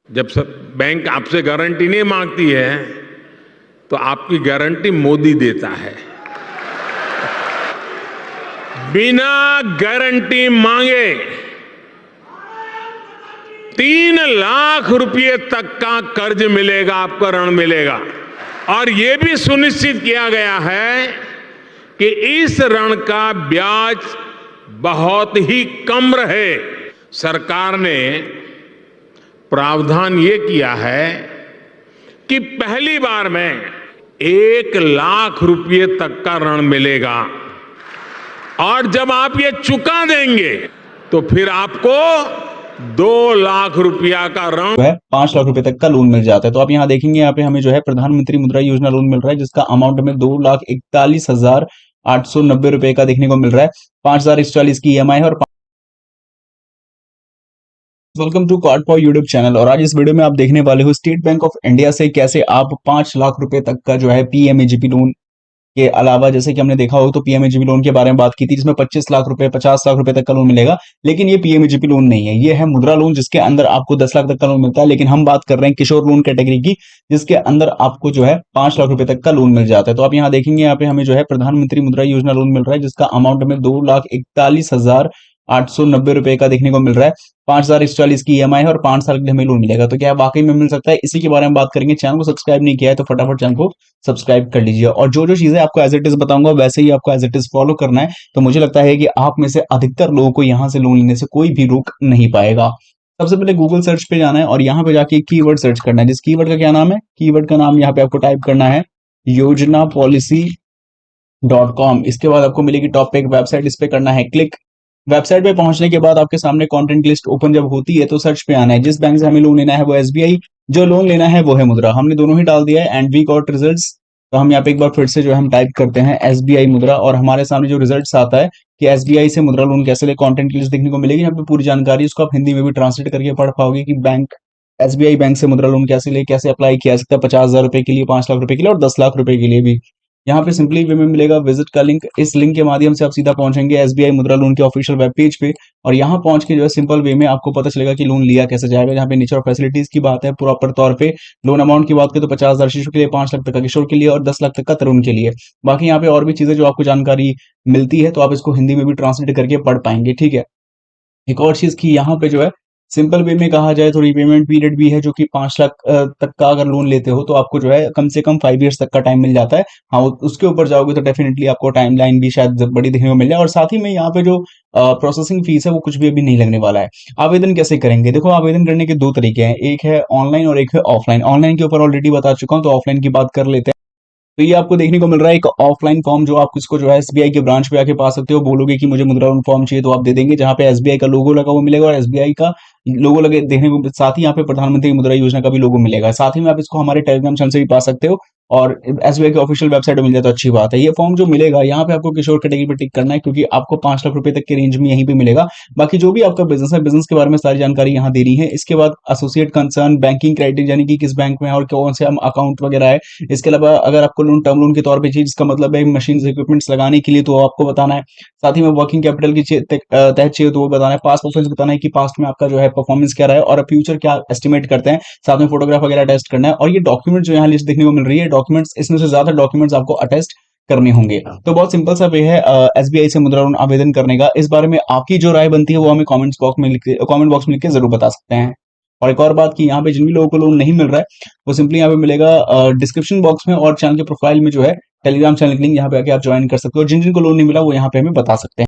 जब सब बैंक आपसे गारंटी नहीं मांगती है तो आपकी गारंटी मोदी देता है। बिना गारंटी मांगे 3 लाख रुपए तक का कर्ज मिलेगा, आपको ऋण मिलेगा। और यह भी सुनिश्चित किया गया है कि इस ऋण का ब्याज बहुत ही कम रहे। सरकार ने प्रावधान ये किया है कि पहली बार में 1 लाख रुपए तक का ऋण मिलेगा और जब आप ये चुका देंगे तो फिर आपको 2 लाख रुपया का ऋण 5 लाख रुपए तक का लोन मिल जाता है। तो आप यहाँ देखेंगे, यहाँ पे हमें जो है प्रधानमंत्री मुद्रा योजना लोन मिल रहा है, जिसका अमाउंट हमें 2,41,890 रुपए का देखने को मिल रहा है। 5,041 की EMI है। और welcome to card for YouTube channel. और आज इस वीडियो में आप देखने वाले हो स्टेट बैंक ऑफ इंडिया से कैसे आप 5 लाख रुपए तक का जो है PMAGP लोन के अलावा, जैसे कि हमने देखा हो तो PMAGP लोन के बारे में बात की थी, जिसमें 25 लाख रुपए 50 लाख रुपए तक का लोन मिलेगा। लेकिन ये PMAGP लोन नहीं है, ये है मुद्रा लोन, जिसके अंदर आपको 10 लाख तक का लोन मिलता है। लेकिन हम बात कर रहे हैं किशोर लोन कैटेगरी की, जिसके अंदर आपको जो है 5 लाख रुपए तक का लोन मिल जाता है। तो आप यहाँ देखेंगे, यहाँ पे हमें जो है प्रधानमंत्री मुद्रा योजना लोन मिल रहा है, जिसका अमाउंट हमें 2,41,890 रुपए का देखने को मिल रहा है। 5,041 की EMI है और 5 साल के लिए हमें लोन मिलेगा। तो क्या वाकई में मिल सकता है, इसी के बारे में बात करेंगे। चैनल को सब्सक्राइब नहीं किया है तो फटाफट चैनल को सब्सक्राइब कर लीजिए। और जो जो चीजें आपको एज इट इज बताऊंगा वैसे ही आपको एज इट इज फॉलो करना है। तो मुझे लगता है कि आप में से अधिकतर लोगों को यहाँ से लोन लेने से कोई भी रोक नहीं पाएगा। सबसे पहले गूगल सर्च पे जाना है और यहाँ पे जाके कीवर्ड सर्च करना है। जिस कीवर्ड का क्या नाम है, कीवर्ड का नाम यहाँ पे आपको टाइप करना है योजनापॉलिसी.com। इसके बाद आपको मिलेगी टॉप पे एक वेबसाइट, इस पे करना है क्लिक। वेबसाइट पे पहुंचने के बाद आपके सामने कंटेंट लिस्ट ओपन जब होती है तो सर्च पे आना है। जिस बैंक से हमें लोन लेना है वो SBI, जो लोन लेना है वो है मुद्रा। हमने दोनों ही डाल दिया है एंड वी गॉट रिजल्ट्स। तो हम यहाँ पे एक बार फिर से जो है हम टाइप करते हैं SBI मुद्रा और हमारे सामने जो रिजल्ट्स आता है कि SBI से मुद्रा लोन कैसे ले, कंटेंट लिस्ट देखने को मिलेगी। यहाँ पे पूरी जानकारी, उसको आप हिंदी में भी ट्रांसलेट करके पढ़ पाओगे कि बैंक SBI बैंक से मुद्रा लोन कैसे ले, कैसे अप्लाई किया सकता है 50,000 रुपए के लिए, 5 लाख रुपए के लिए और 10 लाख रुपए के लिए भी। यहाँ पे सिंपली वे में मिलेगा विजिट का लिंक। इस लिंक के माध्यम से आप सीधा पहुंचेंगे SBI मुद्रा लोन के ऑफिशियल वेब पेज पे और यहाँ पहुंच के जो है सिंपल वे में आपको पता चलेगा कि लोन लिया कैसे जाएगा। यहाँ पे नेचर ऑफ फैसिलिटीज की बात है, प्रॉपर तौर पे लोन अमाउंट की बात करें तो 50,000 शिशु के लिए, 5 लाख तक का किशोर के लिए और 10 लाख तक का तरुण के लिए। बाकी यहाँ पे और भी चीजें जो आपको जानकारी मिलती है तो आप इसको हिंदी में भी ट्रांसलेट करके पढ़ पाएंगे। ठीक है, एक और चीज की यहाँ पे जो है सिंपल वे में कहा जाए तो रिपेमेंट पीरियड भी है, जो कि 5 लाख तक का अगर लोन लेते हो तो आपको जो है कम से कम 5 इयर्स तक का टाइम मिल जाता है। हाँ, उसके ऊपर जाओगे तो डेफिनेटली आपको टाइम लाइन भी शायद बड़ी देखने को मिल जाए। और साथ ही में यहाँ पे जो प्रोसेसिंग फीस है वो कुछ भी अभी नहीं लगने वाला है। आवेदन कैसे करेंगे, देखो आवेदन करने के 2 तरीके हैं, एक है ऑनलाइन और एक है ऑफलाइन। ऑनलाइन के ऊपर ऑलरेडी बता चुका हूँ, तो ऑफलाइन की बात कर लेते हैं। तो ये आपको देखने को मिल रहा है एक ऑफलाइन फॉर्म, जो आप इसको जो है SBI के ब्रांच पे आके पा सकते हो। बोलोगे कि मुझे मुद्रा लोन फॉर्म चाहिए तो आप दे देंगे, जहां पे SBI का लोगो लगा हुआ मिलेगा और SBI का लोगो लगे देखने को, साथ ही यहाँ पे प्रधानमंत्री मुद्रा योजना का भी लोगो मिलेगा। साथ ही में आप इसको हमारे टेलीग्राम चैनल से भी पा सकते हो और SBI के ऑफिशियल वेबसाइट में मिल जाए तो अच्छी बात है। ये फॉर्म जो मिलेगा यहाँ पे आपको किशोर कैटेगरी पे टिक करना है, क्योंकि आपको 5 लाख रुपए तक के रेंज में यहीं पे मिलेगा। बाकी जो भी आपका बिजनेस है, बिजनेस के बारे में सारी जानकारी यहाँ देनी है। इसके बाद एसोसिएट कंसर्न, बैंकिंग क्राइटेरिया यानी कि किस बैंक में है और कौन से हम अकाउंट वगैरह है। इसके अलावा अगर आपको लोन टर्म लोन के तौर पे चाहिए, जिसका मतलब है मशीन इक्विपमेंट्स लगाने के लिए, तो आपको बताना है। साथ ही में वर्किंग कैपिटल की तहत चाहिए तो वो बताना है। पास्ट परफॉर्मेंस बताना है कि पास्ट में आपका जो है परफॉर्मेंस क्या रहा है और फ्यूचर क्या एस्टिमेट करते हैं। साथ में फोटोग्राफ वगैरह अटेस्ट करना है। और ये डॉक्यूमेंट जो यहाँ लिस्ट देखने को मिल रही है, डॉक्यूमेंट्स इसमें से ज्यादा डॉक्यूमेंट्स आपको अटेस्ट करने होंगे। तो बहुत सिंपल सा वे है SBI से मुद्रा लोन आवेदन करने का। इस बारे में आपकी जो राय बनती है वो हमें कमेंट बॉक्स में लिख के जरूर बता सकते हैं। और एक और बात कि यहाँ पे जिन भी लोगों को लोन नहीं मिल रहा है वो सिंपली यहाँ पे मिलेगा डिस्क्रिप्शन बॉक्स में और चैनल के प्रोफाइल में जो है टेलीग्राम चैनल लिंक, यहाँ पे आके आप ज्वाइन कर सकते हो। जिन जिन को लोन नहीं मिला वो यहाँ पे हमें बता सकते हैं।